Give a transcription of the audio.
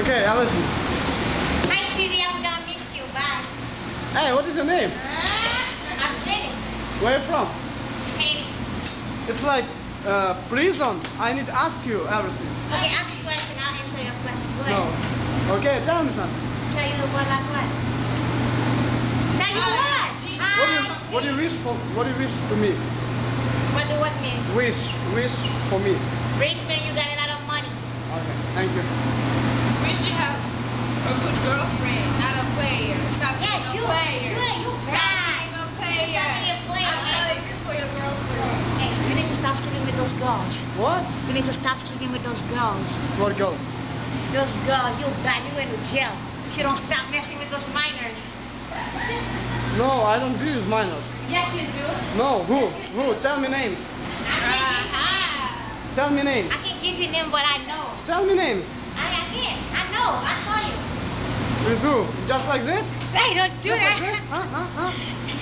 Okay, I listen. Hi, Phoebe. I'm gonna miss you. Bye. Hey, what is your name? I'm Jenny. Where are you from? Haiti. It's like prison. I need to ask you everything. Okay, ask a question. I'll answer your question. Go ahead. No. Okay, tell me something. Tell you what, like what? Tell you what? What do you wish for? What do you wish to me? What do what mean? Wish for me. Rich man, you got a lot of money. Okay, thank you. We should have a good girlfriend, not a player. Stop Yes, being you. a player. You Stop bad. being a player. Stop being a player. I'm not like this for your girlfriend. Hey, you need to stop sleeping with those girls. What? You need to stop sleeping with those girls. What girl? Those girls, you bad. You went to jail. If you don't stop messing with those minors. No, I don't use minors. Yes, you do. No, who? Who? Tell me names. Tell me names. I can't give you them, but I know. Tell me names. I can't. I know. I saw you. You do? Just like this? Hey, don't do Just that. like this? Huh?